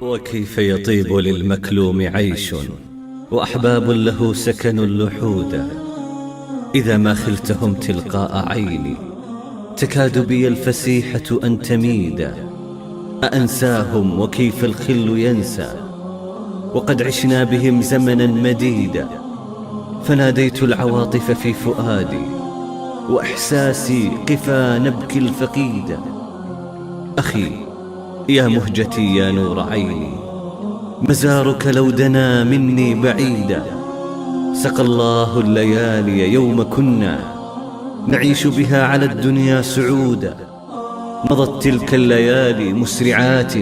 وكيف يطيب للمكلوم عيش وأحباب له سكن اللحود، إذا ما خلتهم تلقاء عيني تكاد بي الفسيحة أن تميد. أأنساهم وكيف الخل ينسى وقد عشنا بهم زمنا مديدا. فناديت العواطف في فؤادي وإحساسي قفا نبكي الفقيد. أخي يا مهجتي يا نور عيني، مزارك لو دنا مني بعيدا. سقى الله الليالي يوم كنا نعيش بها على الدنيا سعودا. مضت تلك الليالي مسرعات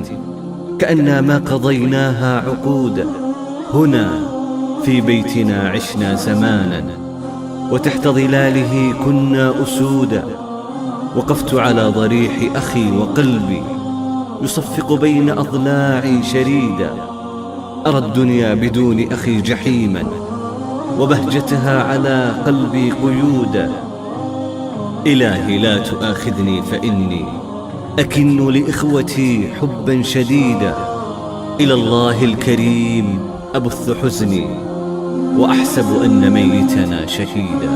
كأننا ما قضيناها عقودا. هنا في بيتنا عشنا زمانا وتحت ظلاله كنا أسودا. وقفت على ضريح أخي وقلبي يصفق بين أضلاعي شريدا. أرى الدنيا بدون أخي جحيما وبهجتها على قلبي قيودا. إلهي لا تؤاخذني فإني أكن لإخوتي حبا شديدا. إلى الله الكريم أبث حزني وأحسب أن ميتنا شهيدا.